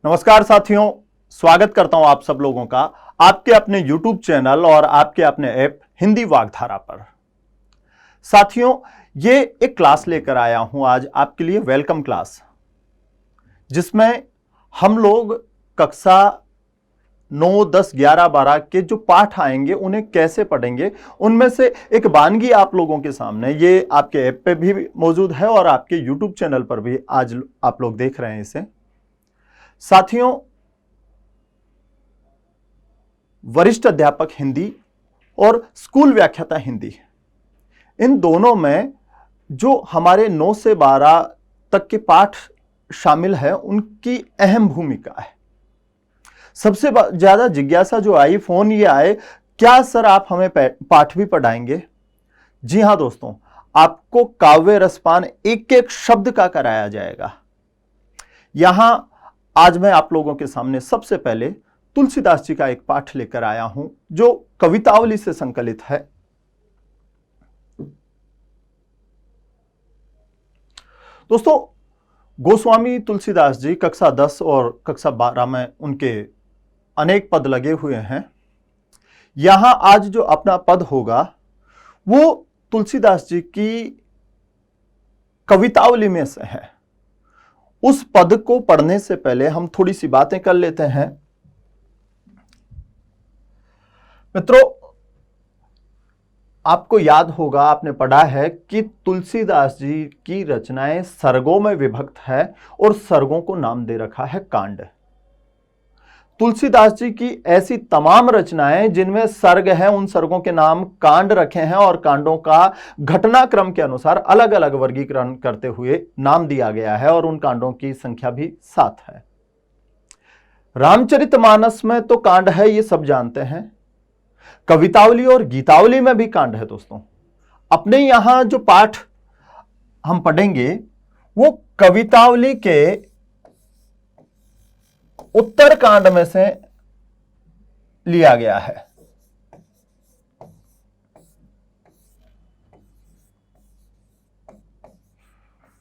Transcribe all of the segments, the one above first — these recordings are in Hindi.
नमस्कार साथियों, स्वागत करता हूं आप सब लोगों का आपके अपने YouTube चैनल और आपके अपने ऐप हिंदी वाग्धारा पर। साथियों, ये एक क्लास लेकर आया हूं आज आपके लिए, वेलकम क्लास, जिसमें हम लोग कक्षा 9, 10, 11, 12 के जो पाठ आएंगे उन्हें कैसे पढ़ेंगे, उनमें से एक वानगी आप लोगों के सामने, ये आपके ऐप पे भी मौजूद है और आपके YouTube चैनल पर भी आज आप लोग देख रहे हैं इसे। साथियों, वरिष्ठ अध्यापक हिंदी और स्कूल व्याख्याता हिंदी, इन दोनों में जो हमारे 9 से 12 तक के पाठ शामिल है उनकी अहम भूमिका है। सबसे ज्यादा जिज्ञासा जो आई, फोन ये आए, क्या सर आप हमें पाठ भी पढ़ाएंगे? जी हां दोस्तों, आपको काव्य रसपान एक एक शब्द का कराया जाएगा। यहां आज मैं आप लोगों के सामने सबसे पहले तुलसीदास जी का एक पाठ लेकर आया हूं जो कवितावली से संकलित है। दोस्तों, गोस्वामी तुलसीदास जी कक्षा 10 और कक्षा 12 में उनके अनेक पद लगे हुए हैं। यहां आज जो अपना पद होगा वो तुलसीदास जी की कवितावली में से है। उस पद को पढ़ने से पहले हम थोड़ी सी बातें कर लेते हैं। मित्रों, आपको याद होगा, आपने पढ़ा है कि तुलसीदास जी की रचनाएं सर्गों में विभक्त है और सर्गों को नाम दे रखा है कांड। तुलसीदास जी की ऐसी तमाम रचनाएं जिनमें सर्ग है, उन सर्गों के नाम कांड रखे हैं और कांडों का घटनाक्रम के अनुसार अलग अलग वर्गीकरण करते हुए नाम दिया गया है और उन कांडों की संख्या भी 7 है। रामचरितमानस में तो कांड है, ये सब जानते हैं। कवितावली और गीतावली में भी कांड है। दोस्तों, अपने यहां जो पाठ हम पढ़ेंगे वो कवितावली के उत्तर कांड में से लिया गया है।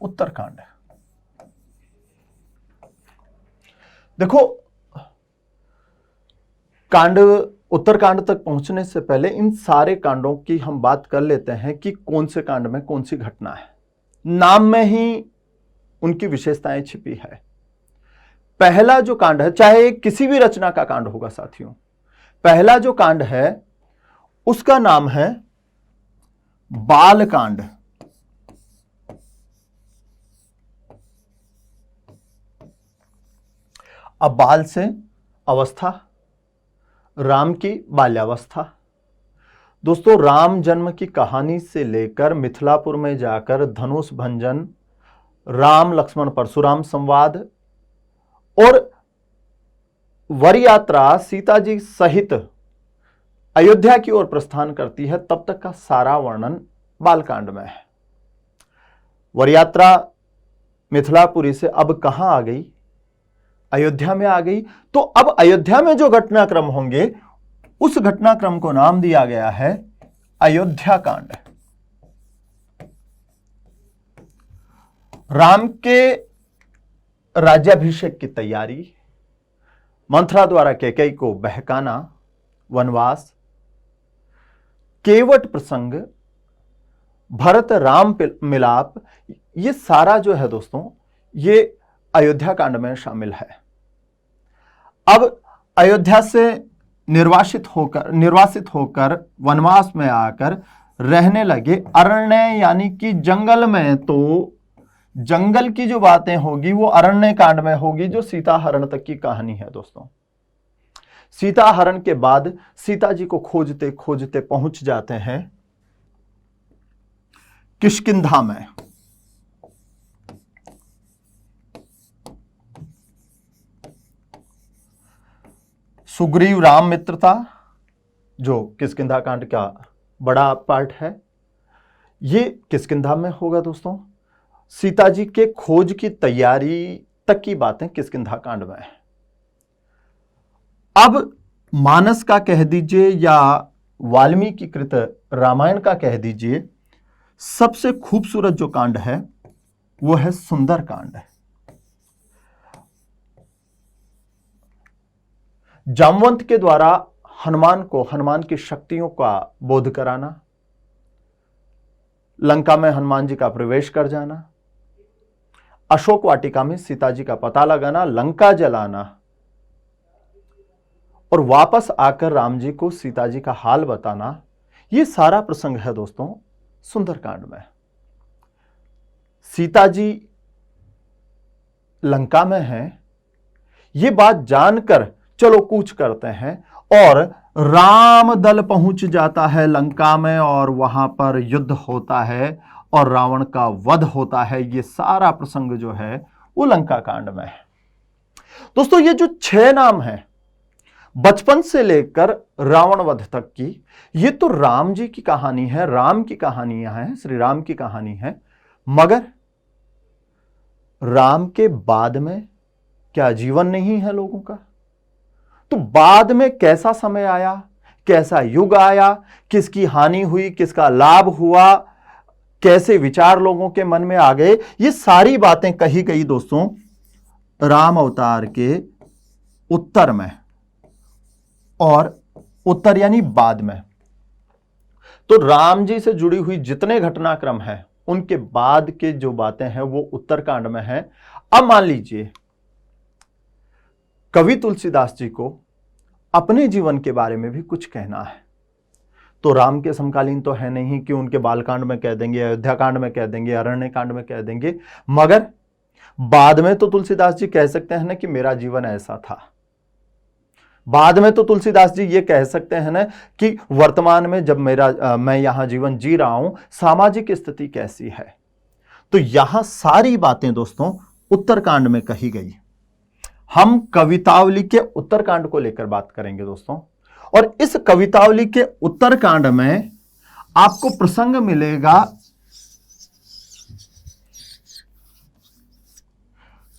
उत्तरकांड। देखो, कांड उत्तरकांड तक पहुंचने से पहले इन सारे कांडों की हम बात कर लेते हैं कि कौन से कांड में कौन सी घटना है। नाम में ही उनकी विशेषताएं छिपी है। पहला जो कांड है, चाहे किसी भी रचना का कांड होगा साथियों, पहला जो कांड है उसका नाम है बालकांड। अब बाल से अवस्था, राम की बाल्यावस्था। दोस्तों, राम जन्म की कहानी से लेकर मिथिलापुर में जाकर धनुष भंजन, राम लक्ष्मण परशुराम संवाद और वर यात्रा सीता जी सहित अयोध्या की ओर प्रस्थान करती है, तब तक का सारा वर्णन बालकांड में है। वर यात्रा मिथिलापुरी से अब कहां आ गई? अयोध्या में आ गई। तो अब अयोध्या में जो घटनाक्रम होंगे उस घटनाक्रम को नाम दिया गया है अयोध्या कांड। राम के राज्याभिषेक की तैयारी, मंथरा द्वारा कैकेयी को बहकाना, वनवास, केवट प्रसंग, भरत राम मिलाप, ये सारा जो है दोस्तों, ये अयोध्या कांड में शामिल है। अब अयोध्या से निर्वासित होकर वनवास में आकर रहने लगे अरण्य, यानी कि जंगल में। तो जंगल की जो बातें होगी वो अरण्य कांड में होगी, जो सीता हरण तक की कहानी है। दोस्तों, सीता हरण के बाद सीता जी को खोजते खोजते पहुंच जाते हैं किष्किंधा में। सुग्रीव राम मित्रता, जो किष्किंधा कांड का बड़ा पार्ट है, ये किष्किंधा में होगा। दोस्तों, सीता जी के खोज की तैयारी तक की बातें किष्किंधा कांड में है। अब मानस का कह दीजिए या वाल्मीकि कृत रामायण का कह दीजिए, सबसे खूबसूरत जो कांड है वो है सुंदर कांड। जामवंत के द्वारा हनुमान को हनुमान की शक्तियों का बोध कराना, लंका में हनुमान जी का प्रवेश कर जाना, अशोक वाटिका में सीता जी का पता लगाना, लंका जलाना और वापस आकर राम जी को सीता जी का हाल बताना, यह सारा प्रसंग है दोस्तों सुंदरकांड में। सीता जी लंका में हैं, ये बात जानकर चलो कूच करते हैं और राम दल पहुंच जाता है लंका में और वहां पर युद्ध होता है और रावण का वध होता है। ये सारा प्रसंग जो है वो लंका कांड में है। दोस्तों ये जो 6 नाम है बचपन से लेकर रावण वध तक की, ये तो राम जी की कहानी है, राम की कहानियां हैं, श्री राम की कहानी है। मगर राम के बाद में क्या जीवन नहीं है लोगों का? तो बाद में कैसा समय आया, कैसा युग आया, किसकी हानि हुई, किसका लाभ हुआ, कैसे विचार लोगों के मन में आ गए, ये सारी बातें कही गई दोस्तों राम अवतार के उत्तर में, और उत्तर यानी बाद में। तो राम जी से जुड़ी हुई जितने घटनाक्रम हैं उनके बाद के जो बातें हैं वो उत्तरकांड में हैं। अब मान लीजिए कवि तुलसीदास जी को अपने जीवन के बारे में भी कुछ कहना है, तो राम के समकालीन तो है नहीं कि उनके बालकांड में कह देंगे, अयोध्या कांड में कह देंगे, अरण्य कांड में कह देंगे, मगर बाद में तो तुलसीदास जी कह सकते हैं ना कि मेरा जीवन ऐसा था। बाद में तो तुलसीदास जी ये कह सकते हैं ना कि वर्तमान में जब मैं यहां जीवन जी रहा हूं, सामाजिक स्थिति कैसी है। तो यहां सारी बातें दोस्तों उत्तरकांड में कही गई। हम कवितावली के उत्तरकांड को लेकर बात करेंगे दोस्तों, और इस कवितावली के उत्तरकांड में आपको प्रसंग मिलेगा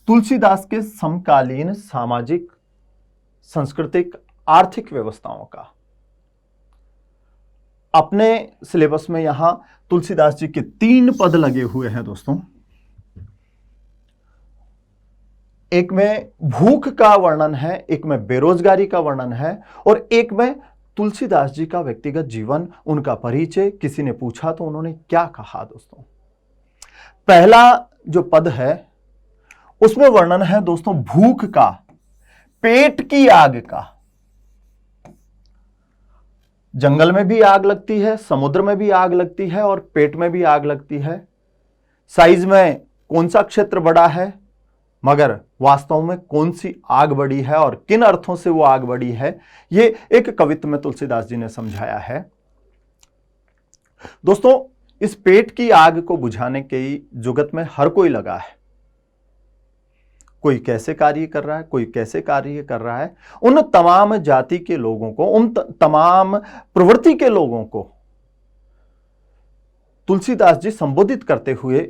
तुलसीदास के समकालीन सामाजिक, सांस्कृतिक, आर्थिक व्यवस्थाओं का। अपने सिलेबस में यहां तुलसीदास जी के 3 पद लगे हुए हैं दोस्तों। एक में भूख का वर्णन है, एक में बेरोजगारी का वर्णन है, और एक में तुलसीदास जी का व्यक्तिगत जीवन, उनका परिचय। किसी ने पूछा तो उन्होंने क्या कहा दोस्तों। पहला जो पद है उसमें वर्णन है दोस्तों भूख का, पेट की आग का। जंगल में भी आग लगती है, समुद्र में भी आग लगती है और पेट में भी आग लगती है। साइज में कौन सा क्षेत्र बड़ा है, मगर वास्तव में कौन सी आग बड़ी है और किन अर्थों से वो आग बड़ी है, ये एक कवित्व में तुलसीदास जी ने समझाया है। दोस्तों इस पेट की आग को बुझाने की जुगत में हर कोई लगा है। कोई कैसे कार्य कर रहा है, कोई कैसे कार्य कर रहा है। उन तमाम जाति के लोगों को, उन तमाम प्रवृत्ति के लोगों को तुलसीदास जी संबोधित करते हुए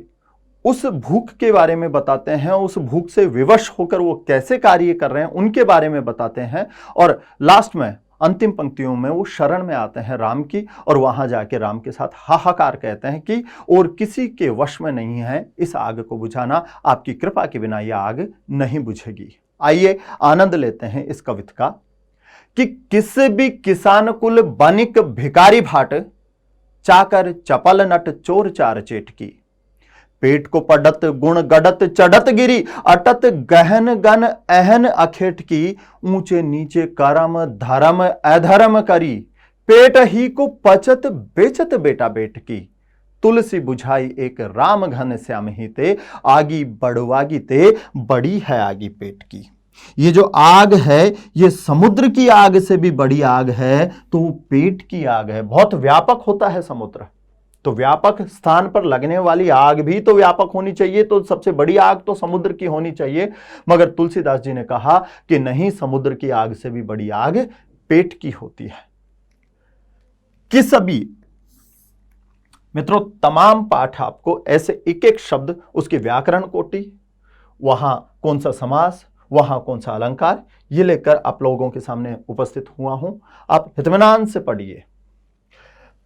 उस भूख के बारे में बताते हैं, उस भूख से विवश होकर वो कैसे कार्य कर रहे हैं उनके बारे में बताते हैं। और लास्ट में अंतिम पंक्तियों में वो शरण में आते हैं राम की, और वहां जाके राम के साथ हाहाकार कहते हैं कि और किसी के वश में नहीं है इस आग को बुझाना, आपकी कृपा के बिना यह आग नहीं बुझेगी। आइए आनंद लेते हैं इस कविता का कि किस भी किसान कुल बनिक भिकारी भाट, चाकर चपल नट चोर चार चेट की। पेट को पडत गुण गडत चढ़त गिरी, अटत गहन गन अहन अखेट की। ऊंचे नीचे करम धर्म अधर्म करी, पेट ही को पचत बेचत बेटा बेट की। तुलसी बुझाई एक राम घन श्याम ही ते, आगी बड़वागी ते बड़ी है आगी पेट की। ये जो आग है ये समुद्र की आग से भी बड़ी आग है, तो वो पेट की आग है। बहुत व्यापक होता है समुद्र, तो व्यापक स्थान पर लगने वाली आग भी तो व्यापक होनी चाहिए, तो सबसे बड़ी आग तो समुद्र की होनी चाहिए। मगर तुलसीदास जी ने कहा कि नहीं, समुद्र की आग से भी बड़ी आग पेट की होती है। किस भी मित्रों तमाम पाठ आपको ऐसे एक एक शब्द, उसकी व्याकरण कोटि, वहां कौन सा समास, वहां कौन सा अलंकार, ये लेकर आप लोगों के सामने उपस्थित हुआ हूं। आप इत्मीनान से पढ़िए।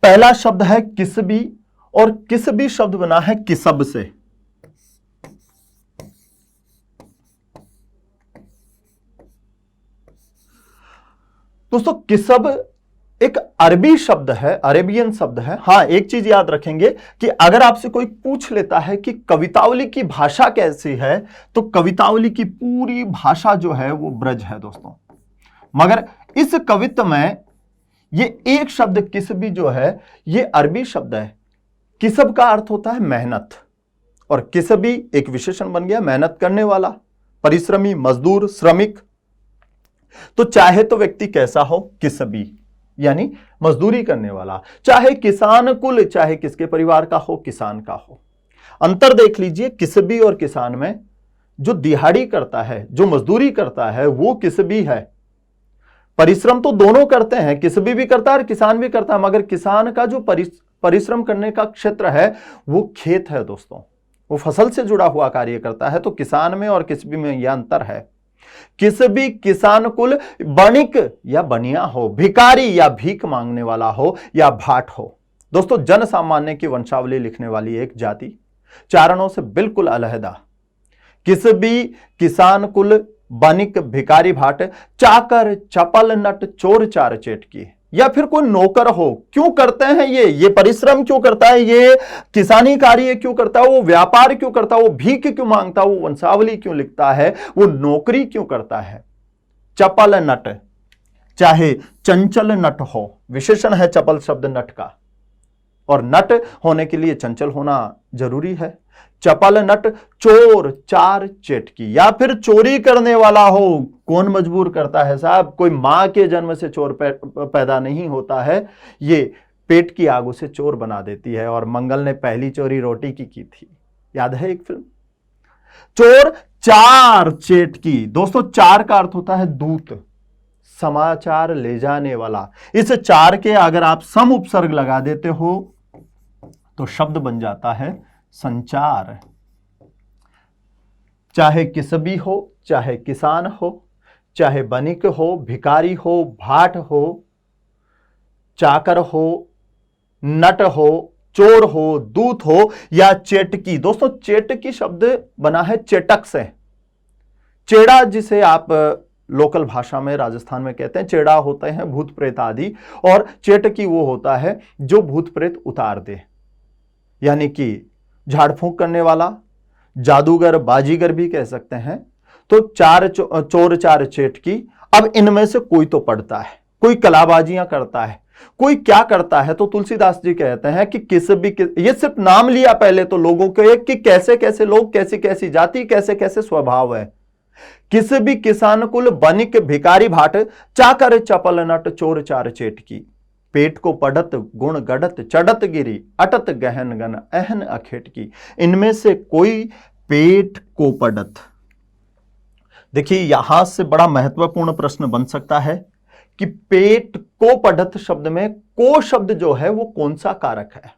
पहला शब्द है किसबी, और किसबी शब्द बना है किसब से। दोस्तों किसब एक अरबी शब्द है, अरेबियन शब्द है। हाँ, एक चीज याद रखेंगे कि अगर आपसे कोई पूछ लेता है कि कवितावली की भाषा कैसी है, तो कवितावली की पूरी भाषा जो है वो ब्रज है दोस्तों। मगर इस कवित्व में ये एक शब्द किसबी जो है ये अरबी शब्द है। किसब का अर्थ होता है मेहनत, और किसबी एक विशेषण बन गया मेहनत करने वाला, परिश्रमी, मजदूर, श्रमिक। तो चाहे तो व्यक्ति कैसा हो, किसबी यानी मजदूरी करने वाला, चाहे किसान कुल, चाहे किसके परिवार का हो, किसान का हो। अंतर देख लीजिए, किसबी और किसान में जो दिहाड़ी करता है, जो मजदूरी करता है, वो किसबी है। परिश्रम तो दोनों करते हैं, किसबी भी करता है और किसान भी करता है, मगर किसान का जो परिश्रम करने का क्षेत्र है वो खेत है दोस्तों, वो फसल से जुड़ा हुआ कार्य करता है। तो किसान में और किसबी में यह अंतर है। किसबी किसान कुल बणिक या बनिया हो, भिकारी या भीख मांगने वाला हो, या भाट हो। दोस्तों जन सामान्य की वंशावली लिखने वाली एक जाति, चारणों से बिल्कुल अलहदा। किसबी किसान कुल बनिक भिकारी भाट, चाकर चपल नट चोर चार चेटकी। या फिर कोई नौकर हो, क्यों करते हैं ये परिश्रम क्यों करता है, ये किसानी कार्य क्यों करता है, वो व्यापार क्यों करता है, वो भीख क्यों मांगता है, वो वंशावली क्यों लिखता है, वो नौकरी क्यों करता है। चपल नट, चाहे चंचल नट हो, विशेषण है चपल शब्द नट का, और नट होने के लिए चंचल होना जरूरी है। चपल नट चोर चार चेटकी, या फिर चोरी करने वाला हो। कौन मजबूर करता है साहब, कोई मां के जन्म से चोर पैदा नहीं होता है, ये पेट की आग उसे चोर बना देती है। और मंगल ने पहली चोरी रोटी की थी, याद है एक फिल्म। चोर चार चेटकी, दोस्तों चार का अर्थ होता है दूत, समाचार ले जाने वाला। इस चार के अगर आप सम उपसर्ग लगा देते हो तो शब्द बन जाता है संचार। चाहे किसबी हो, चाहे किसान हो, चाहे बनिक हो, भिकारी हो, भाट हो, चाकर हो, नट हो, चोर हो, दूत हो, या चेटकी। दोस्तों चेटकी शब्द बना है चेटक से। चेड़ा जिसे आप लोकल भाषा में राजस्थान में कहते हैं, चेड़ा होते हैं भूत प्रेत आदि, और चेटकी वो होता है जो भूत प्रेत उतार दे, यानी कि झाड़ फूंक करने वाला, जादूगर, बाजीगर भी कह सकते हैं। तो चार चोर चार चेटकी। अब इनमें से कोई तो पढ़ता है, कोई कलाबाजियां करता है, कोई क्या करता है। तो तुलसीदास जी कहते हैं कि ये सिर्फ नाम लिया पहले तो लोगों के कि कैसे कैसे लोग, कैसी कैसी जाति, कैसे कैसे स्वभाव है। किसबी किसान कुल बनिक भिकारी भाट, चाकर चपल नट चोर चार चेटकी। पेट को पढ़त गुण गढ़त चढ़त गिरी, अटत गहन गन अहन अखेटकी। इनमें से कोई पेट को पढ़त। देखिए यहां से बड़ा महत्वपूर्ण प्रश्न बन सकता है कि पेट को पढ़त शब्द में को शब्द जो है वो कौन सा कारक है।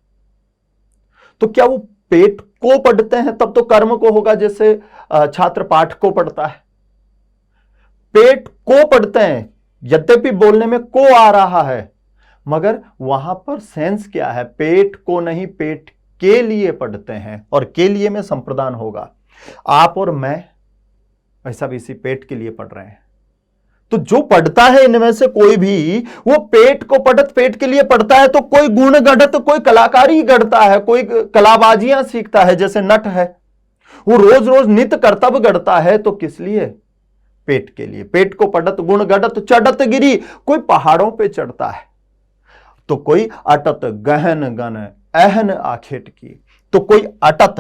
तो क्या वो पेट को पढ़ते हैं, तब तो कर्म को होगा, जैसे छात्र पाठ को पढ़ता है। पेट को पढ़ते हैं, यद्यपि बोलने में को आ रहा है, मगर वहां पर सेंस क्या है, पेट को नहीं पेट के लिए पढ़ते हैं, और के लिए में संप्रदान होगा। आप और मैं ऐसा भी इसी पेट के लिए पढ़ रहे हैं। तो जो पढ़ता है इनमें से कोई भी, वो पेट को पढ़त पेट के लिए पढ़ता है। तो कोई गुण गढ़त, कोई कलाकारी गढ़ता है, कोई कलाबाजियां सीखता है, जैसे नट है, वो रोज रोज नित्य कर्तव्य गढ़ता है। तो किस लिए, पेट के लिए। पेट को पढ़त गुण गढ़त चढ़त गिरी, कोई पहाड़ों पे चढ़ता है। तो कोई अटत गहन गन अहन आखेट की। तो कोई अटत,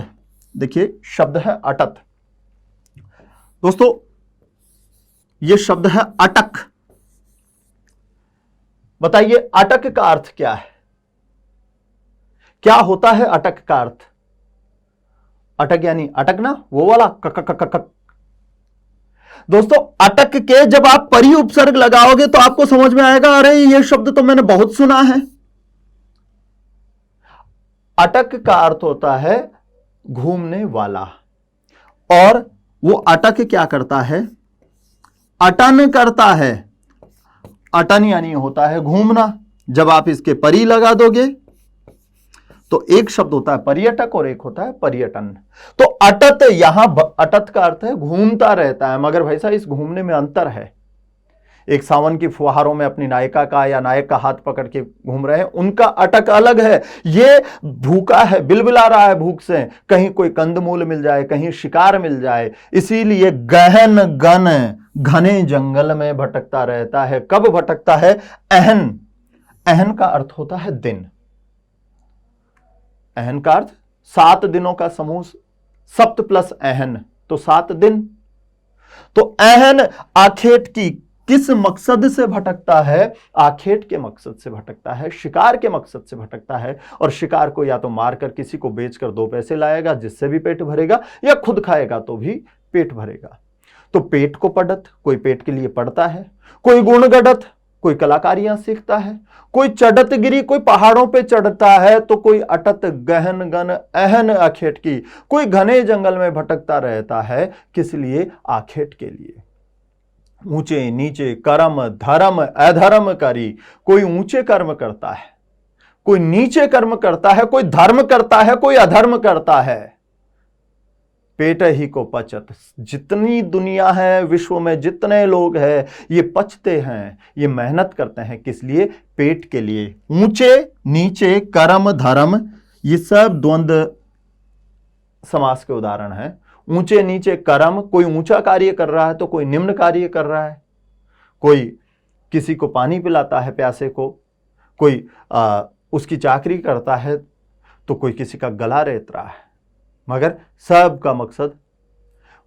देखिए शब्द है अटत। दोस्तों ये शब्द है अटक। बताइए अटक का अर्थ क्या है, क्या होता है अटक का अर्थ। अटक यानी अटकना, वो वाला कक कक कक। दोस्तों अटक के जब आप परी उपसर्ग लगाओगे तो आपको समझ में आएगा, अरे ये शब्द तो मैंने बहुत सुना है। अटक का अर्थ होता है घूमने वाला, और वो अटक क्या करता है, अटन करता है। अटन यानी होता है घूमना। जब आप इसके परी लगा दोगे तो एक शब्द होता है पर्यटक और एक होता है पर्यटन। तो अटत, यहां अटत का अर्थ है घूमता रहता है, मगर भाई साहब इस घूमने में अंतर है। एक सावन की फुहारों में अपनी नायिका का या नायक का हाथ पकड़ के घूम रहे हैं, उनका अटक अलग है। ये भूखा है, बिलबिला रहा है भूख से, कहीं कोई कंदमूल मिल जाए, कहीं शिकार मिल जाए, इसीलिए गहन गन घने जंगल में भटकता रहता है। कब भटकता है? अहन। अहन का अर्थ होता है दिन। अहन का अर्थ 7 दिनों का समूह, सप्त प्लस अहन तो 7 दिन। तो अहन आखेट की किस मकसद से भटकता है? आखेट के मकसद से भटकता है, शिकार के मकसद से भटकता है। और शिकार को या तो मारकर किसी को बेचकर 2 पैसे लाएगा जिससे भी पेट भरेगा, या खुद खाएगा तो भी पेट भरेगा। तो पेट को पढ़त, कोई पेट के लिए पढ़ता है, कोई गुण गढ़त, कोई कलाकारियां सीखता है, कोई चढ़त गिरी, कोई पहाड़ों पे चढ़ता है, तो कोई अटत गहन गन अहन आखेट की, कोई घने जंगल में भटकता रहता है। किस लिए? आखेट के लिए। ऊंचे नीचे कर्म धर्म अधर्म करी, कोई ऊंचे कर्म करता है, कोई नीचे कर्म करता है, कोई धर्म करता है, कोई अधर्म करता है। पेट ही को पचत, जितनी दुनिया है विश्व में, जितने लोग हैं, ये पचते हैं, ये मेहनत करते हैं। किस लिए? पेट के लिए। ऊंचे नीचे कर्म धर्म, ये सब द्वंद्व समास के उदाहरण हैं। ऊंचे नीचे कर्म, कोई ऊंचा कार्य कर रहा है तो कोई निम्न कार्य कर रहा है। कोई किसी को पानी पिलाता है प्यासे को, कोई उसकी चाकरी करता है, तो कोई किसी का गला रेत रहा है। मगर सबका मकसद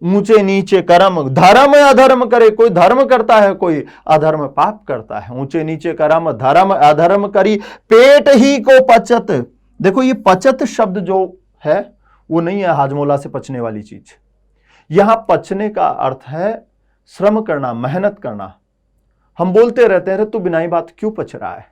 ऊंचे नीचे कर्म, धर्म अधर्म करे, कोई धर्म करता है, कोई अधर्म पाप करता है। ऊंचे नीचे कर्म धर्म अधर्म करी, पेट ही को पचत। देखो ये पचत शब्द जो है वो नहीं है हाजमोला से पचने वाली चीज। यहां पचने का अर्थ है श्रम करना, मेहनत करना। हम बोलते रहते हैं तू बिना ही बात क्यों पच रहा है?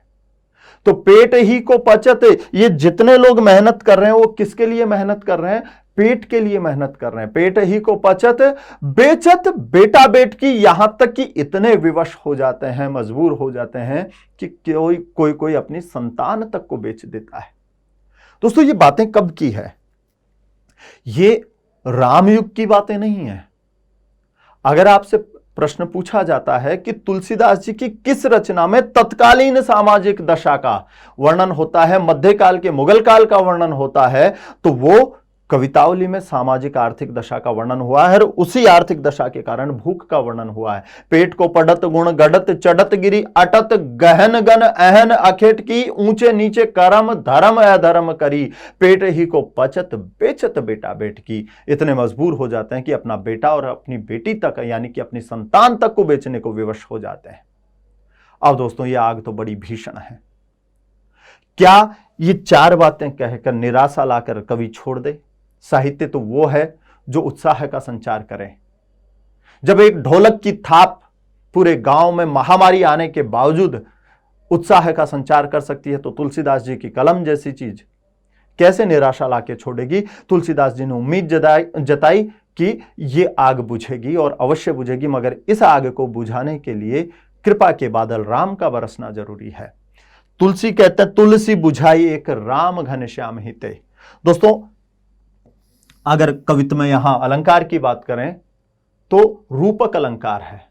तो पेट ही को पचत, ये जितने लोग मेहनत कर रहे हैं वो किसके लिए मेहनत कर रहे हैं? पेट के लिए मेहनत कर रहे हैं। पेट ही को पचत बेचत बेटा बेट की, यहां तक कि इतने विवश हो जाते हैं, मजबूर हो जाते हैं कि कोई अपनी संतान तक को बेच देता है। दोस्तों ये बातें कब की है? ये रामयुग की बातें नहीं है। अगर आपसे प्रश्न पूछा जाता है कि तुलसीदास जी की किस रचना में तत्कालीन सामाजिक दशा का वर्णन होता है, मध्यकाल के मुगल काल का वर्णन होता है, तो वो कवितावली में सामाजिक आर्थिक दशा का वर्णन हुआ है। और उसी आर्थिक दशा के कारण भूख का वर्णन हुआ है। पेट को पढ़त गुण गढ़त चढ़त गिरी, अटत गहन गन अहन अखेट की, ऊंचे नीचे कर्म धर्म अधर्म करी, पेट ही को पचत बेचत बेटा बेट की। इतने मजबूर हो जाते हैं कि अपना बेटा और अपनी बेटी तक, यानी कि अपनी संतान तक को बेचने को विवश हो जाते हैं। अब दोस्तों ये आग तो बड़ी भीषण है। क्या ये 4 बातें कहकर निराशा लाकर कवि छोड़ दे? साहित्य तो वो है जो उत्साह का संचार करे। जब एक ढोलक की थाप पूरे गांव में महामारी आने के बावजूद उत्साह का संचार कर सकती है, तो तुलसीदास जी की कलम जैसी चीज कैसे निराशा लाके छोड़ेगी? तुलसीदास जी ने उम्मीद जताई कि ये आग बुझेगी और अवश्य बुझेगी, मगर इस आग को बुझाने के लिए कृपा के बादल राम का बरसना जरूरी है। तुलसी कहते हैं तुलसी बुझाई एक राम घनश्याम हिते। दोस्तों अगर कवित्व में यहां अलंकार की बात करें तो रूपक अलंकार है,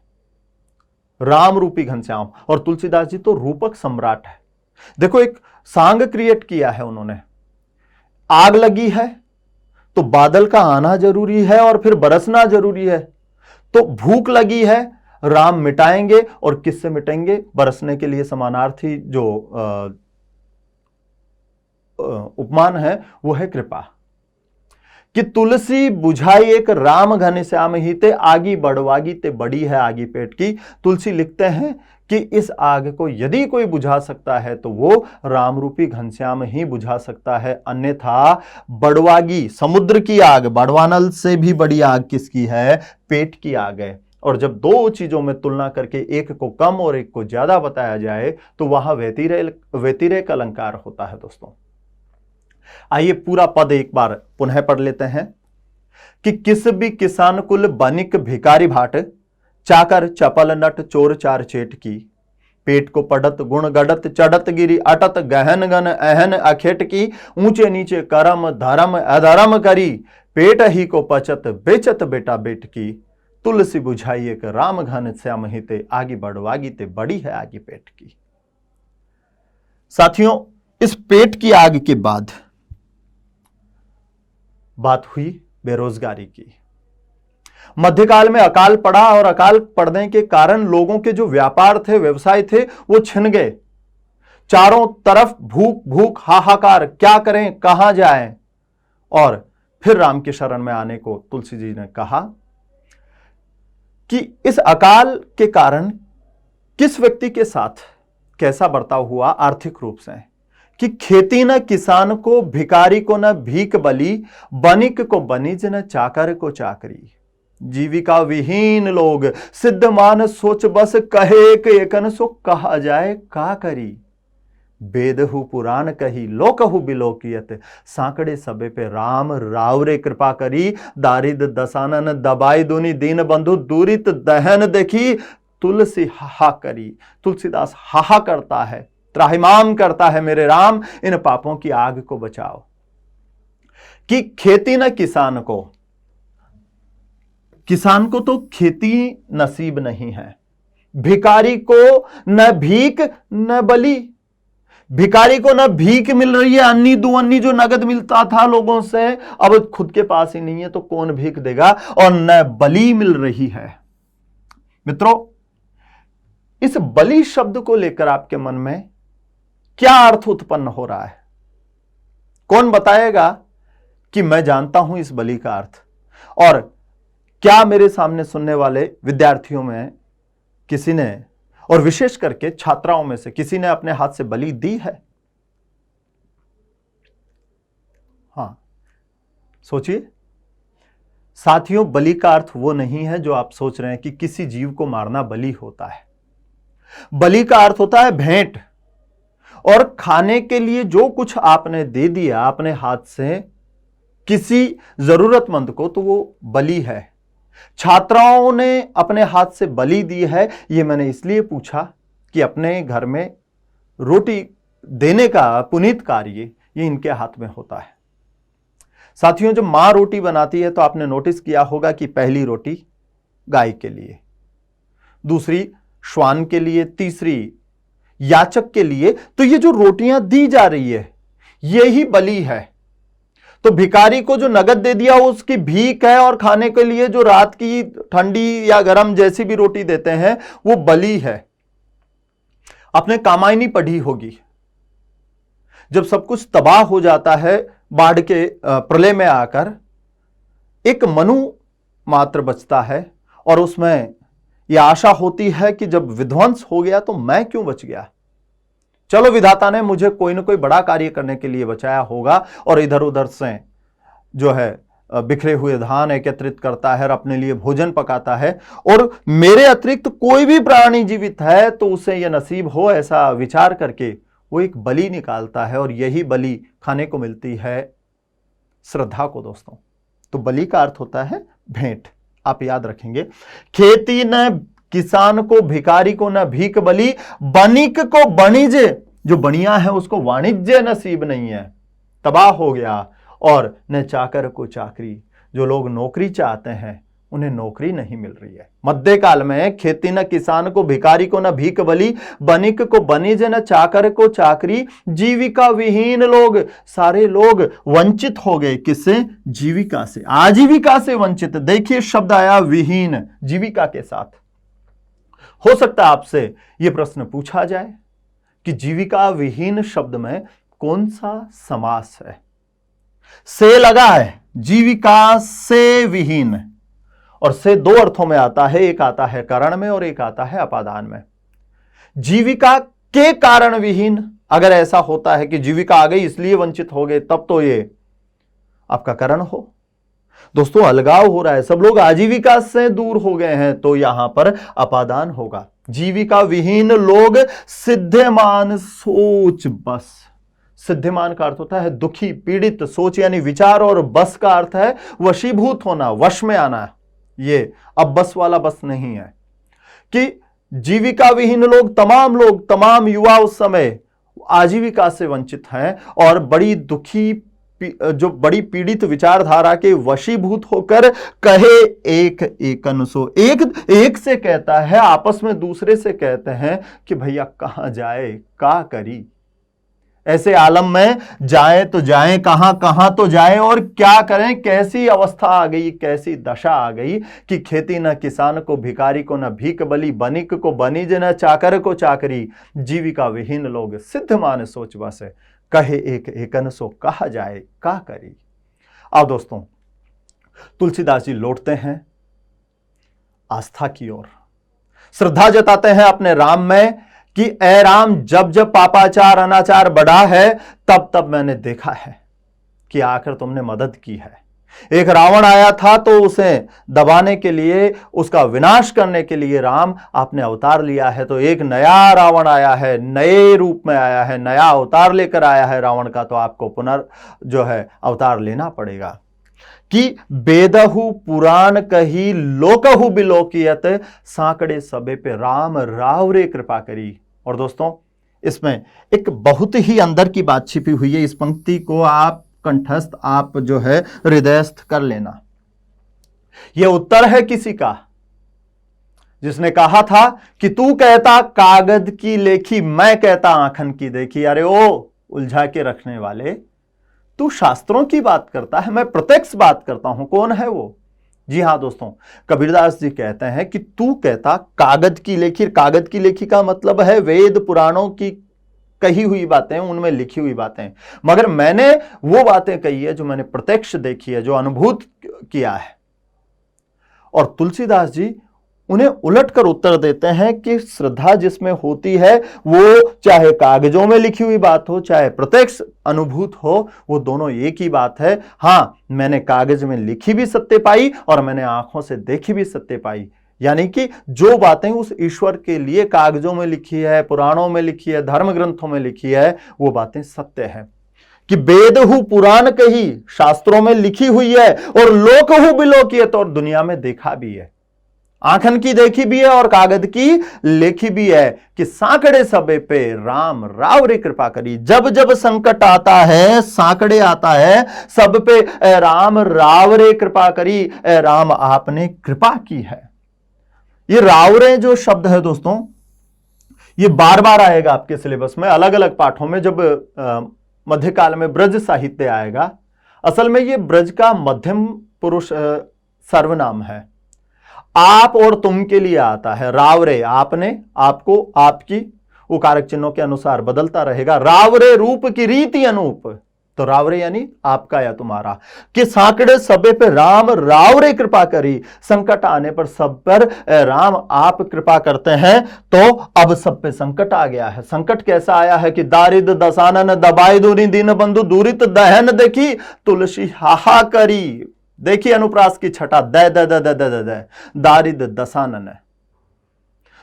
राम रूपी घनश्याम, और तुलसीदास जी तो रूपक सम्राट है। देखो एक सांग क्रिएट किया है उन्होंने। आग लगी है तो बादल का आना जरूरी है और फिर बरसना जरूरी है। तो भूख लगी है, राम मिटाएंगे, और किससे मिटेंगे? बरसने के लिए समानार्थी जो उपमान है वो है कृपा। कि तुलसी बुझाई एक राम घनश्याम हिते, आगी बढ़वागी ते बड़ी है आगी पेट की। तुलसी लिखते हैं कि इस आग को यदि कोई बुझा सकता है तो वो राम रूपी घनश्याम ही बुझा सकता है, अन्यथा बड़वागी समुद्र की आग, बड़वानल से भी बड़ी आग किसकी है? पेट की आग है। और जब 2 चीजों में तुलना करके एक को कम और एक को ज्यादा बताया जाए तो वहां व्यतिरेक अलंकार होता है। दोस्तों आइए पूरा पद एक बार पुनः पढ़ लेते हैं कि किस भी किसान कुल बनिक भिकारी भाट, चाकर चपल नट चोर चार चेट की, पेट को पढ़त गुण गढ़त चढ़त गिरी, अटत गहन गन अहन अखेट की, ऊंचे नीचे कर्म धर्म अधर्म करी, पेट ही को पचत बेचत बेटा बेट की। तुलसी बुझाइए के राम घन श्याम हिते, आगे बढ़वागी ते बड़ी है आगे पेट की। साथियों, इस पेट की आग के बाद बात हुई बेरोजगारी की। मध्यकाल में अकाल पड़ा और अकाल पड़ने के कारण लोगों के जो व्यापार थे, व्यवसाय थे, वो छिन गए। चारों तरफ भूख भूख हाहाकार, क्या करें, कहां जाएं। और फिर राम के शरण में आने को तुलसी जी ने कहा कि इस अकाल के कारण किस व्यक्ति के साथ कैसा बर्ताव हुआ आर्थिक रूप से, कि खेती न किसान को, भिखारी को न भीख बली, बनिक को बनिज न चाकर को चाकरी। जीविका विहीन लोग, सिद्ध मान सोच बस, कहे के एकन सो कहा जाए का करी। वेदहु पुराण कही, लोकहु बिलोकियत, सांकड़े सबे पे राम रावरे कृपा करी। दारिद दसानन दबाई दुनी, दीन बंधु दूरित दहन देखी, तुलसी हाहा करी। तुलसीदास हाहा करता है, त्राहिमाम करता है, मेरे राम इन पापों की आग को बचाओ। कि खेती न किसान को, किसान को तो खेती नसीब नहीं है, भिखारी को न भीख न बली। भिखारी को न भीख मिल रही है, अन्नी दो अन्नी जो नगद मिलता था लोगों से, अब खुद के पास ही नहीं है तो कौन भीख देगा, और न बली मिल रही है। मित्रों, इस बलि शब्द को लेकर आपके मन में क्या अर्थ उत्पन्न हो रहा है? कौन बताएगा कि मैं जानता हूं इस बलि का अर्थ? और क्या मेरे सामने सुनने वाले विद्यार्थियों में किसी ने, और विशेष करके छात्राओं में से किसी ने अपने हाथ से बलि दी है? हां, सोचिए साथियों, बलि का अर्थ वो नहीं है जो आप सोच रहे हैं कि किसी जीव को मारना बलि होता है। बलि का अर्थ होता है भेंट, और खाने के लिए जो कुछ आपने दे दिया अपने हाथ से किसी जरूरतमंद को, तो वो बलि है। छात्राओं ने अपने हाथ से बलि दी है, यह मैंने इसलिए पूछा कि अपने घर में रोटी देने का पुनीत कार्य ये इनके हाथ में होता है। साथियों, जब मां रोटी बनाती है तो आपने नोटिस किया होगा कि पहली रोटी गाय के लिए, दूसरी श्वान के लिए, तीसरी याचक के लिए। तो ये जो रोटियां दी जा रही है यही बलि है। तो भिखारी को जो नगद दे दिया उसकी भीख है, और खाने के लिए जो रात की ठंडी या गर्म जैसी भी रोटी देते हैं वो बलि है। आपने कामायनी पढ़ी होगी, जब सब कुछ तबाह हो जाता है बाढ़ के प्रलय में आकर, एक मनु मात्र बचता है और उसमें यह आशा होती है कि जब विध्वंस हो गया तो मैं क्यों बच गया, चलो विधाता ने मुझे कोई ना कोई बड़ा कार्य करने के लिए बचाया होगा। और इधर उधर से जो है बिखरे हुए धान एकत्रित करता है और अपने लिए भोजन पकाता है, और मेरे अतिरिक्त कोई भी प्राणी जीवित है तो उसे यह नसीब हो, ऐसा विचार करके वो एक बलि निकालता है, और यही बलि खाने को मिलती है श्रद्धा को। दोस्तों, तो बलि का अर्थ होता है भेंट, आप याद रखेंगे। खेती न किसान को, भिखारी को न भीख बलि, बनिक को बणिज, जो बनिया है उसको वाणिज्य नसीब नहीं है, तबाह हो गया। और न चाकर को चाकरी, जो लोग नौकरी चाहते हैं उन्हें नौकरी नहीं मिल रही है। मध्यकाल में खेती न किसान को, भिखारी को न भीख बलि, बनिक को बनिज न चाकर को चाकरी। जीविका विहीन लोग, सारे लोग वंचित हो गए। किससे? जीविका से, आजीविका से वंचित। देखिए शब्द आया विहीन, जीविका के साथ। हो सकता है आपसे यह प्रश्न पूछा जाए कि जीविका विहीन शब्द में कौन सा समास है? से लगा है, जीविका से विहीन, और से दो अर्थों में आता है, एक आता है करण में और एक आता है अपादान में। जीविका के कारण विहीन, अगर ऐसा होता है कि जीविका आ गई इसलिए वंचित हो गए, तब तो ये आपका करण हो। दोस्तों, अलगाव हो रहा है, सब लोग आजीविका से दूर हो गए हैं, तो यहां पर अपादान होगा। जीविका विहीन लोग सिद्धमान सोच बस। सिद्धमान का अर्थ होता है दुखी, पीड़ित। सोच यानी विचार, और बस का अर्थ है वशीभूत होना, वश में आना। ये अब बस वाला बस नहीं है कि जीविका विहीन लोग, तमाम युवा उस समय आजीविका से वंचित हैं और बड़ी दुखी जो बड़ी पीड़ित विचारधारा के वशीभूत होकर कहे एक एकन सो, एक से कहता है, आपस में दूसरे से कहते हैं कि भैया कहां जाए, का करी। ऐसे आलम में जाए तो जाए कहां, कहां तो जाए और क्या करें। कैसी अवस्था आ गई, कैसी दशा आ गई कि खेती न किसान को भिखारी को, न भीख बली बनिक को बनिज, न चाकर को चाकरी, जीविका विहीन लोग सिद्ध मान सोच बसे, कहे एक एकन सो कहा जाए का करी। आओ दोस्तों, तुलसीदास जी लौटते हैं आस्था की ओर, श्रद्धा जताते हैं अपने राम में कि ऐ राम, जब जब पापाचार अनाचार बढ़ा है तब तब मैंने देखा है कि आखिर तुमने मदद की है। एक रावण आया था तो उसे दबाने के लिए, उसका विनाश करने के लिए राम आपने अवतार लिया है। तो एक नया रावण आया है, नए रूप में आया है, नया अवतार लेकर आया है रावण का, तो आपको जो है अवतार लेना पड़ेगा कि बेदहु पुराण कही लोकहु बिलोकियत, सांकड़े सबे पे राम राव रे कृपा करी। और दोस्तों, इसमें एक बहुत ही अंदर की बात छिपी हुई है। इस पंक्ति को आप कंठस्थ, आप जो है हृदयस्थ कर लेना। यह उत्तर है किसी का जिसने कहा था कि तू कहता कागज की लेखी, मैं कहता आंखन की देखी। अरे ओ उलझा के रखने वाले, तू शास्त्रों की बात करता है, मैं प्रत्यक्ष बात करता हूं। कौन है वो? जी हां दोस्तों, कबीरदास जी कहते हैं कि तू कहता कागज की लेखी। कागज की लेखी का मतलब है वेद पुराणों की कही हुई बातें, उनमें लिखी हुई बातें, मगर मैंने वो बातें कही है जो मैंने प्रत्यक्ष देखी है, जो अनुभूत किया है। और तुलसीदास जी उन्हें उलटकर उत्तर देते हैं कि श्रद्धा जिसमें होती है वो चाहे कागजों में लिखी हुई बात हो, चाहे प्रत्यक्ष अनुभूत हो, वो दोनों एक ही बात है। हां, मैंने कागज में लिखी भी सत्य पाई और मैंने आंखों से देखी भी सत्य पाई। यानी कि जो बातें उस ईश्वर के लिए कागजों में लिखी है, पुराणों में लिखी है, धर्म ग्रंथों में लिखी है, वो बातें सत्य है। कि वेदहु पुराण कही, शास्त्रों में लिखी हुई है, और लोकहु बिलोकियत, और दुनिया में देखा भी है, आंखन की देखी भी है और कागज की लिखी भी है कि सांकड़े सबे पे राम राव रे कृपा करी। जब जब संकट आता है, सांकड़े आता है, सब पे राम राव रे कृपा करी, राम आपने कृपा की है। ये रावरे जो शब्द है दोस्तों, ये बार बार आएगा आपके सिलेबस में, अलग अलग पाठों में। जब मध्यकाल में ब्रज साहित्य आएगा, असल में ये ब्रज का मध्यम पुरुष सर्वनाम है। आप और तुम के लिए आता है। रावरे आपने, आपको, आपकी, उकारक चिन्हों के अनुसार बदलता रहेगा। रावरे रूप की रीति अनूप, तो रावरे यानी आपका या तुम्हारा। कि सांकड़े सबे पे राम रावरे कृपा करी, संकट आने पर सब पर राम आप कृपा करते हैं। तो अब सब पे संकट आ गया है। संकट कैसा आया है कि दारिद दसानन दबाई दूरी दीन बंधु दूरित दहन देखी तुलसी हाहा करी। देखिए अनुप्रास की छठा, द द द द द द, दारिद दसानन है,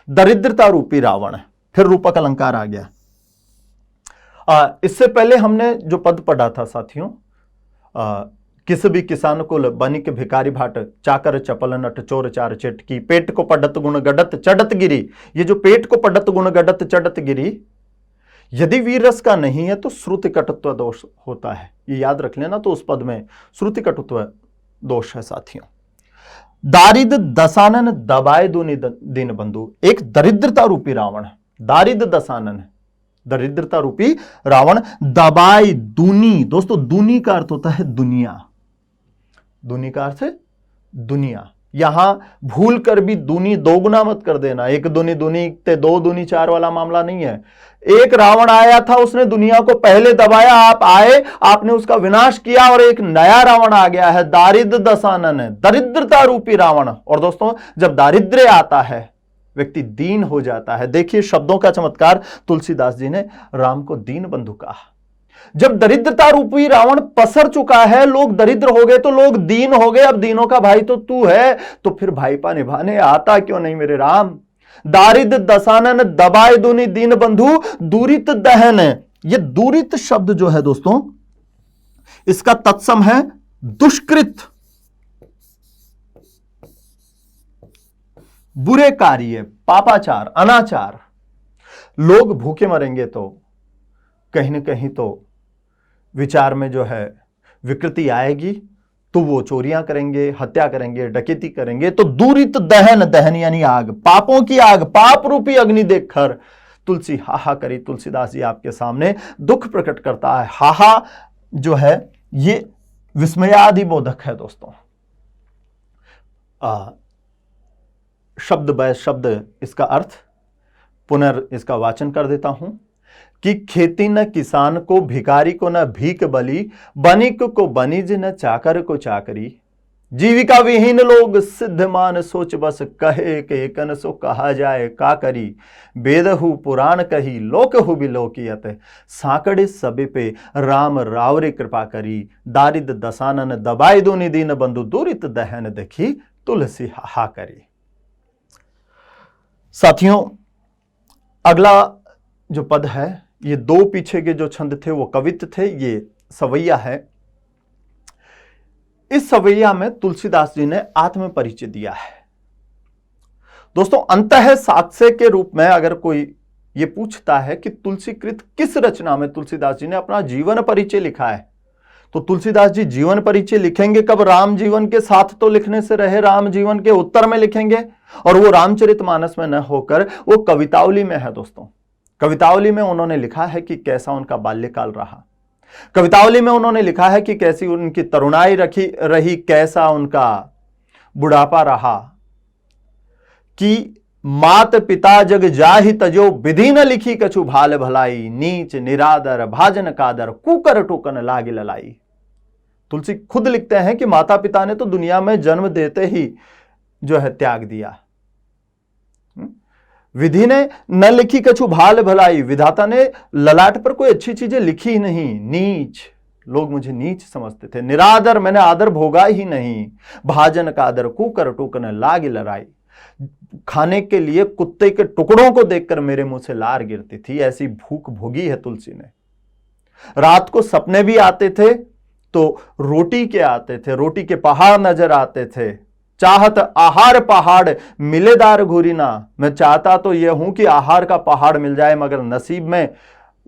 दरिद्रता रूपी रावण है। फिर रूपक अलंकार आ गया। इससे पहले हमने जो पद पढ़ा था साथियों, किस भी किसान को बनिक भिखारी भाट, चाकर चपल नट चोर चार चेटकी, पेट को पढ़त गुण गडत चढ़त गिरी। ये जो पेट को पढ़त गुण गडत चढ़त गिरी, यदि वीर रस का नहीं है तो श्रुति कटुत्व दोष होता है। ये याद रख लेना। तो उस पद में श्रुति कटुत्व दोष है साथियों। दारिद दसानन दबाए दूनी दीन बंधु, एक दरिद्रता रूपी रावण है। दारिद दसानन है, दरिद्रता रूपी रावण। दबाई दूनी, दोस्तों दूनी का अर्थ होता है दुनिया। दूनी का अर्थ है दुनिया। यहां भूल कर भी दूनी दोगुना मत कर देना। एक दूनी दूनी ते दो दूनी चार वाला मामला नहीं है। एक रावण आया था, उसने दुनिया को पहले दबाया, आप आए, आपने उसका विनाश किया, और एक नया रावण आ गया है, दारिद दसानन है, दरिद्रता रूपी रावण। और दोस्तों, जब दारिद्र्य आता है व्यक्ति दीन हो जाता है। देखिए शब्दों का चमत्कार, तुलसीदास जी ने राम को दीन बंधु कहा। जब दरिद्रता रूपी रावण पसर चुका है, लोग दरिद्र हो गए तो लोग दीन हो गए। अब दीनों का भाई तो तू है, तो फिर भाईपा निभाने आता क्यों नहीं मेरे राम। दारिद दसानन दबाए दूनी दीन बंधु दूरित दहन। ये दूरित शब्द जो है दोस्तों, इसका तत्सम है दुष्कृत, बुरे कार्य, पापाचार, अनाचार। लोग भूखे मरेंगे तो कहीं ना कहीं तो विचार में जो है विकृति आएगी तो वो चोरियां करेंगे, हत्या करेंगे, डकैती करेंगे। तो दूरित दहन, दहन यानी आग, पापों की आग, पाप रूपी अग्नि देखकर तुलसी हाहा करी। तुलसीदास जी आपके सामने दुख प्रकट करता है। हाहा जो है ये विस्मयादि बोधक है दोस्तों। शब्द बाय शब्द इसका अर्थ पुनर् इसका वाचन कर देता हूं कि खेती न किसान को, भिखारी को न भीख बली, बनिक को बनिज न चाकर को चाकरी। जीविका विहीन लोग सिद्ध मान सोच बस, कहे के कन सो कहा जाए का करी। वेदहु पुराण कही लोकहु बिलोकियत, साकड़े सबे पे राम रावरे कृपा करी। दारिद दसानन दबाई दो निदीन बंधु, दूरित दहन देखी तुलसी हाहा करी। साथियों, अगला जो पद है, ये दो पीछे के जो छंद थे वो कवित्व थे, ये सवैया है। इस सवैया में तुलसीदास जी ने आत्म परिचय दिया है। दोस्तों, अंतः साक्ष्य के रूप में अगर कोई ये पूछता है कि तुलसीकृत किस रचना में तुलसीदास जी ने अपना जीवन परिचय लिखा है, तो तुलसीदास जी जीवन परिचय लिखेंगे कब? राम जीवन के साथ तो लिखने से रहे, राम जीवन के उत्तर में लिखेंगे, और वो रामचरितमानस में न होकर वो कवितावली में है। दोस्तों, कवितावली में उन्होंने लिखा है कि कैसा उनका बाल्यकाल रहा, कवितावली में उन्होंने लिखा है कि कैसी उनकी तरुणाई रही, कैसा उनका बुढ़ापा रहा, कि मात पिता जग जाहि तजो, विधि न लिखी कछु भाल भलाई। नीच निरादर भाजन कादर, कुकर टोकन लागे ललाई। तुलसी खुद लिखते हैं कि माता पिता ने तो दुनिया में जन्म देते ही जो है त्याग दिया। विधि ने न लिखी कछु भाल भलाई, विधाता ने ललाट पर कोई अच्छी चीजें लिखी ही नहीं। नीच, लोग मुझे नीच समझते थे। निरादर, मैंने आदर भोगा ही नहीं। भाजन का आदर, कुकर टोकन लागे लड़ाई, खाने के लिए कुत्ते के टुकड़ों को देखकर मेरे मुंह से लार गिरती थी, ऐसी भूख भोगी है तुलसी ने। रात को सपने भी आते थे तो रोटी के आते थे, रोटी के पहाड़ नजर आते थे। चाहत आहार पहाड़ मिलेदार घुरी ना, मैं चाहता तो यह हूं कि आहार का पहाड़ मिल जाए, मगर नसीब में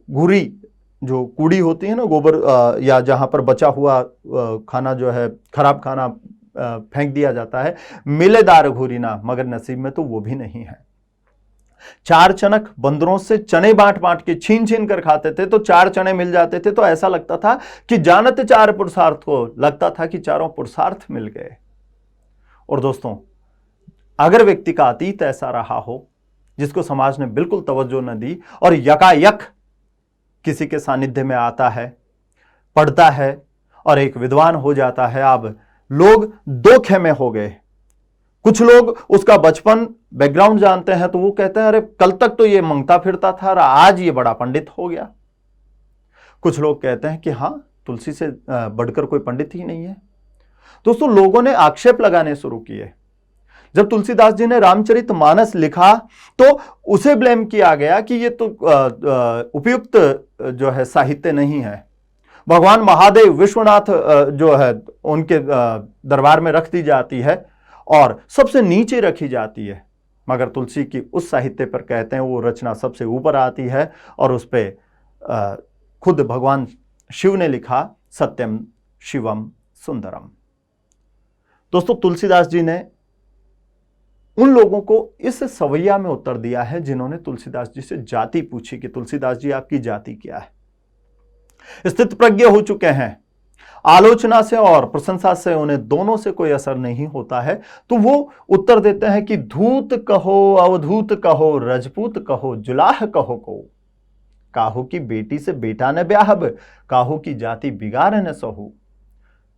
घुरी, जो कूड़ी होती है ना, गोबर या जहां पर बचा हुआ खाना जो है, खराब खाना फेंक दिया जाता है, मिलेदार घुरी ना, मगर नसीब में तो वो भी नहीं है। चार चनक बंदरों से चने बांट बांट के छीन छीन कर खाते थे, तो चार चने मिल जाते थे तो ऐसा लगता था कि जानत चार पुरुषार्थ को, लगता था कि चारों पुरुषार्थ मिल गए। और दोस्तों, अगर व्यक्ति का अतीत ऐसा रहा हो जिसको समाज ने बिल्कुल तवज्जो न दी, और यकायक किसी के सानिध्य में आता है, पढ़ता है और एक विद्वान हो जाता है, अब लोग दो खेमे हो गए। कुछ लोग उसका बचपन बैकग्राउंड जानते हैं तो वो कहते हैं अरे कल तक तो ये मंगता फिरता था और आज ये बड़ा पंडित हो गया। कुछ लोग कहते हैं कि हाँ, तुलसी से बढ़कर कोई पंडित ही नहीं है। दोस्तों, लोगों ने आक्षेप लगाने शुरू किए। जब तुलसीदास जी ने रामचरितमानस लिखा तो उसे ब्लेम किया गया कि ये तो उपयुक्त जो है साहित्य नहीं है। भगवान महादेव, विश्वनाथ जो है उनके दरबार में रख दी जाती है और सबसे नीचे रखी जाती है, मगर तुलसी की उस साहित्य पर कहते हैं वो रचना सबसे ऊपर आती है, और उस पर खुद भगवान शिव ने लिखा सत्यम शिवम सुंदरम। दोस्तों, तुलसीदास जी ने उन लोगों को इस सवैया में उत्तर दिया है जिन्होंने तुलसीदास जी से जाति पूछी कि तुलसीदास जी आपकी जाति क्या है। स्थित प्रज्ञ हो चुके हैं, आलोचना से और प्रशंसा से उन्हें दोनों से कोई असर नहीं होता है, तो वो उत्तर देते हैं कि धूत कहो, अवधूत कहो, रजपूत कहो, जुलाह कहो को, काहो की बेटी से बेटा न ब्याहब, काहो की जाति बिगाड़ न सहू।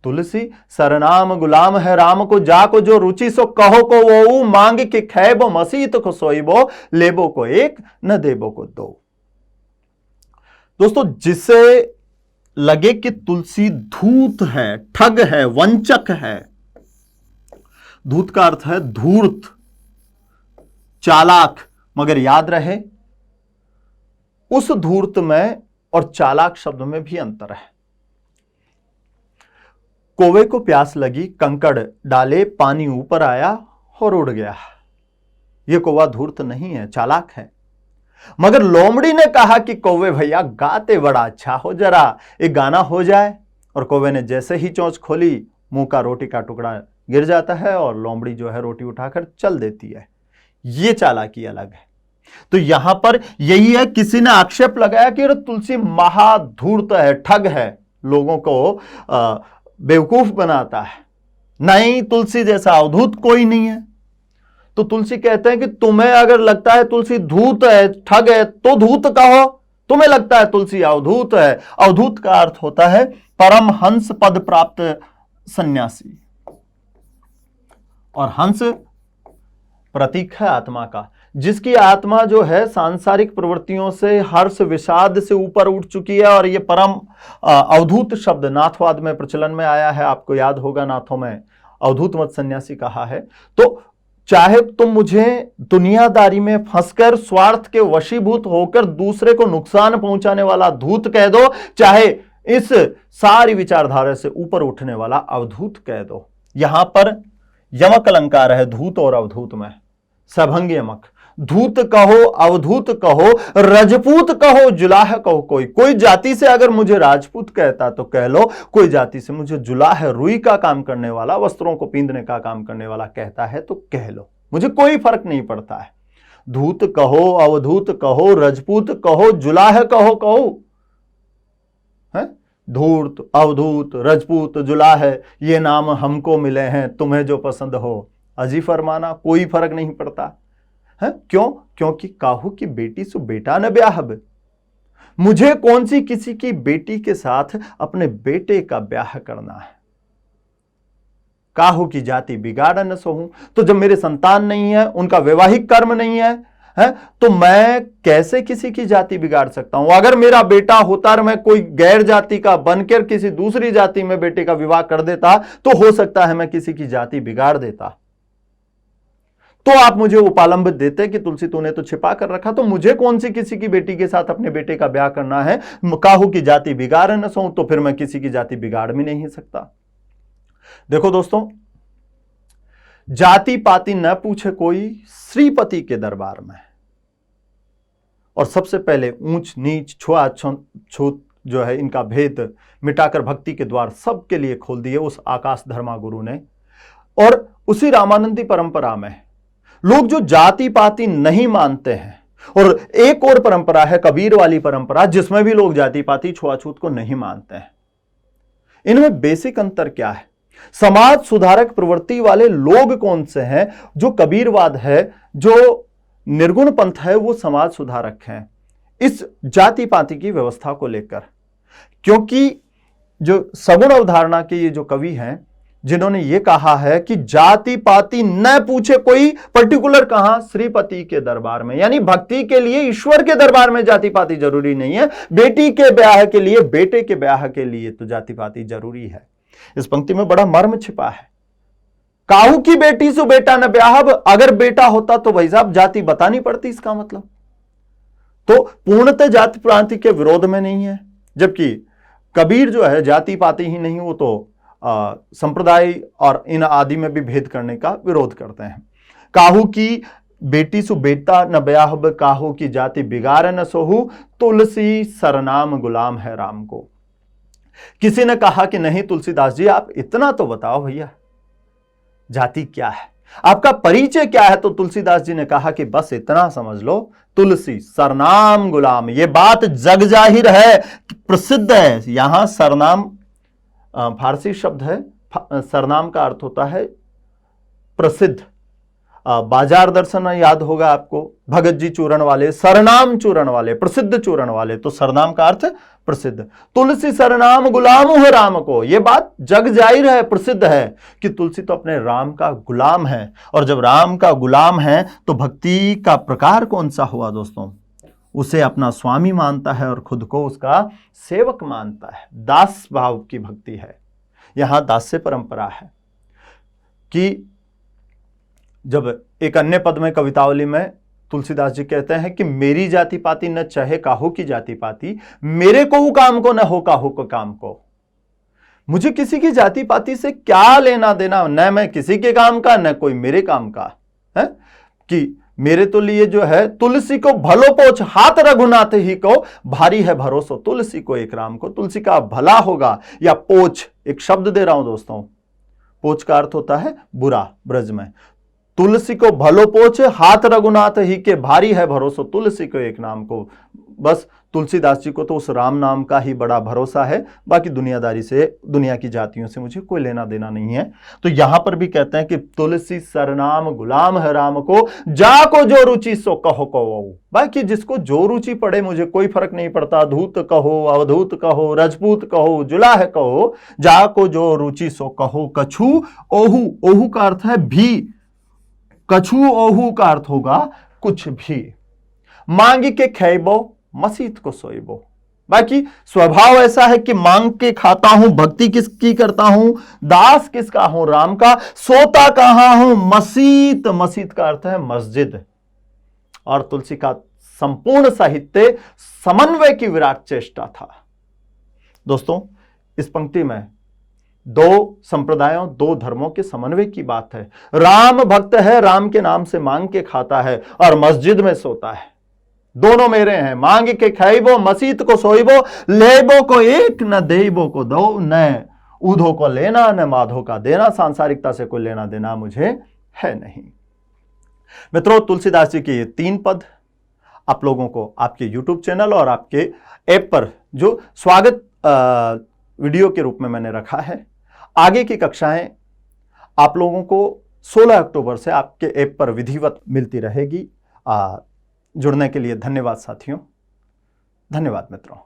तुलसी सरनाम गुलाम है राम को, जाको जो रुचि सो कहो को वो, मांग के खैबो मसीत को सोईबो, लेबो को एक न देबो को दो। दोस्तों, जिसे लगे कि तुलसी धूर्त है, ठग है, वंचक है, धूर्त का अर्थ है धूर्त, चालाक, मगर याद रहे उस धूर्त में और चालाक शब्द में भी अंतर है। कौवे को प्यास लगी, कंकड़ डाले, पानी ऊपर आया और उड़ गया। यह कौवा धूर्त नहीं है, चालाक है। मगर लोमड़ी ने कहा कि कौवे भैया गाते बड़ा अच्छा हो, जरा एक गाना हो जाए, और कौवे ने जैसे ही चोंच खोली, मुंह का रोटी का टुकड़ा गिर जाता है और लोमड़ी जो है रोटी उठाकर चल देती है। ये चालाकी अलग है। तो यहां पर यही है, किसी ने आक्षेप लगाया कि तुलसी महाधूर्त है, ठग है, लोगों को बेवकूफ बनाता है। नहीं, तुलसी जैसा अवधूत कोई नहीं है। तो तुलसी कहते हैं कि तुम्हें अगर लगता है तुलसी धूत है, ठग है, तो धूत कहो। तुम्हें लगता है तुलसी अवधूत है, अवधूत का अर्थ होता है परमहंस पद प्राप्त सन्यासी। और हंस प्रतीक है आत्मा का, जिसकी आत्मा जो है सांसारिक प्रवृत्तियों से, हर्ष विषाद से ऊपर उठ चुकी है। और ये परम अवधूत शब्द नाथवाद में प्रचलन में आया है। आपको याद होगा, नाथों में अवधूत मत सन्यासी कहा है। तो चाहे तुम मुझे दुनियादारी में फंसकर स्वार्थ के वशीभूत होकर दूसरे को नुकसान पहुंचाने वाला धूत कह दो, चाहे इस सारी विचारधारा से ऊपर उठने वाला अवधूत कह दो। यहां पर यमक अलंकार है धूत और अवधूत में, सभंग यमक। धूत कहो, अवधूत कहो, रजपूत कहो, जुलाह कहो। कोई जाति से अगर मुझे राजपूत कहता तो कह लो, कोई जाति से मुझे जुलाह, रुई का काम करने वाला, वस्त्रों को पींधने का काम करने वाला कहता है तो कह लो, मुझे कोई फर्क नहीं पड़ता है। धूत कहो, अवधूत कहो, रजपूत कहो, जुलाह कहो है? धूर्त, अवधूत, रजपूत, जुलाह, ये नाम हमको मिले हैं, तुम्हें जो पसंद हो अजी फरमाना, कोई फर्क नहीं पड़ता है। क्यों? क्योंकि काहू की बेटी सु बेटा न ब्याहब। मुझे कौन सी किसी की बेटी के साथ अपने बेटे का ब्याह करना है। काहू की जाति बिगाड़ न सोहूं। तो जब मेरे संतान नहीं है, उनका वैवाहिक कर्म नहीं है, तो मैं कैसे किसी की जाति बिगाड़ सकता हूं। अगर मेरा बेटा होता और मैं कोई गैर जाति का बनकर किसी दूसरी जाति में बेटे का विवाह कर देता तो हो सकता है मैं किसी की जाति बिगाड़ देता। तो आप मुझे उपालंब देते कि तुलसी तूने तो छिपा कर रखा, तो मुझे कौन सी किसी की बेटी के साथ अपने बेटे का ब्याह करना है। काहू की जाति बिगाड़ न सो, तो फिर मैं किसी की जाति बिगाड़ भी नहीं सकता। देखो दोस्तों, जाति पाति न पूछे कोई श्रीपति के दरबार में। और सबसे पहले ऊंच नीच छूत जो है, इनका भेद मिटाकर भक्ति के द्वार सबके लिए खोल दिए उस आकाश धर्मा गुरु ने। और उसी रामानंदी परंपरा में लोग जो जाति पाति नहीं मानते हैं, और एक और परंपरा है कबीर वाली परंपरा, जिसमें भी लोग जाति पाति छुआछूत को नहीं मानते हैं। इनमें बेसिक अंतर क्या है? समाज सुधारक प्रवृत्ति वाले लोग कौन से हैं? जो कबीरवाद है, जो निर्गुण पंथ है, वो समाज सुधारक हैं इस जाति पाति की व्यवस्था को लेकर। क्योंकि जो सगुण अवधारणा के ये जो कवि हैं, जिन्होंने ये कहा है कि जाति पाति न पूछे कोई, पर्टिकुलर कहां? श्रीपति के दरबार में। यानी भक्ति के लिए ईश्वर के दरबार में जाति पाति जरूरी नहीं है, बेटी के ब्याह के लिए, बेटे के ब्याह के लिए तो जाति पाति जरूरी है। इस पंक्ति में बड़ा मर्म छिपा है। काहू की बेटी सु बेटा न ब्याहब, अगर बेटा होता तो भाई साहब जाति बतानी पड़ती, इसका मतलब तो पूर्णतः जाति पाति के विरोध में नहीं है। जबकि कबीर जो है जाति पाति ही नहीं, वो तो संप्रदाय और इन आदि में भी भेद करने का विरोध करते हैं। काहू की बेटी सु बेटा न ब्याहब, काहू की जाति बिगाड़ न सोहू, तुलसी सरनाम गुलाम है राम को। किसी ने कहा कि नहीं तुलसीदास जी, आप इतना तो बताओ भैया, जाति क्या है, आपका परिचय क्या है। तो तुलसीदास जी ने कहा कि बस इतना समझ लो, तुलसी सरनाम गुलाम। ये बात जग जाहिर है, प्रसिद्ध है। यहां सरनाम फारसी शब्द है, सरनाम का अर्थ होता है प्रसिद्ध। बाजार दर्शन याद होगा आपको, भगत जी चूरण वाले, सरनाम चूरण वाले, प्रसिद्ध चूरण वाले, तो सरनाम का अर्थ प्रसिद्ध। तुलसी सरनाम गुलाम है राम को। यह बात जग जाहिर है, प्रसिद्ध है कि तुलसी तो अपने राम का गुलाम है। और जब राम का गुलाम है तो भक्ति का प्रकार कौन सा हुआ दोस्तों? उसे अपना स्वामी मानता है और खुद को उसका सेवक मानता है। दास भाव की भक्ति है। यहां दास्य परंपरा है कि जब एक अन्य पद में कवितावली में तुलसीदास जी कहते हैं कि मेरी जाति पाति न चाहे काहू की जाति पाति, मेरे को काम को न हो काहू को काम को। मुझे किसी की जाति पाति से क्या लेना देना, न मैं किसी के काम का न कोई मेरे काम का है। कि मेरे तो लिए जो है तुलसी को भलो पोछ हाथ रघुनाथ ही को, भारी है भरोसा तुलसी को एक राम को। तुलसी का भला होगा, या पोछ एक शब्द दे रहा हूं दोस्तों, पोछ का अर्थ होता है बुरा ब्रज में। तुलसी को भलो पोछ हाथ रघुनाथ ही के, भारी है भरोसा तुलसी को एक नाम को। बस तुलसीदास जी को तो उस राम नाम का ही बड़ा भरोसा है, बाकी दुनियादारी से, दुनिया की जातियों से मुझे कोई लेना देना नहीं है। तो यहां पर भी कहते हैं कि तुलसी सरनाम गुलाम है राम को, जाको जो रुचि सो कहो कहो। बाकी जिसको जो रुचि पड़े मुझे कोई फर्क नहीं पड़ता, धूत कहो, अवधूत कहो, रजपूत कहो, जुलाह कहो, जाको जो रुचि सो कहो। कछु ओहू, ओहू का अर्थ है भी, कछु ओहू का अर्थ होगा कुछ भी। मांग के खैबो मसीत को सोइबो। बाकी स्वभाव ऐसा है कि मांग के खाता हूं, भक्ति किसकी करता हूं, दास किसका हूं, राम का, सोता कहां हूं, मसीत। मसीत का अर्थ है मस्जिद। और तुलसी का संपूर्ण साहित्य समन्वय की विराट चेष्टा था। दोस्तों, इस पंक्ति में दो संप्रदायों, दो धर्मों के समन्वय की बात है। राम भक्त है, राम के नाम से मांग के खाता है और मस्जिद में सोता है। दोनों मेरे हैं, मांग के खाइबो मसीत को सोइबो, लेबो को एक न देबो को दो, न ऊधो को लेना न माधो का देना। सांसारिकता से कोई लेना देना मुझे है नहीं। मित्रों, तुलसीदास जी के ये 3 पद आप लोगों को आपके YouTube चैनल और आपके ऐप पर जो स्वागत वीडियो के रूप में मैंने रखा है। आगे की कक्षाएं आप लोगों को 16 अक्टूबर से आपके ऐप पर विधिवत मिलती रहेगी। जुड़ने के लिए धन्यवाद साथियों, धन्यवाद मित्रों।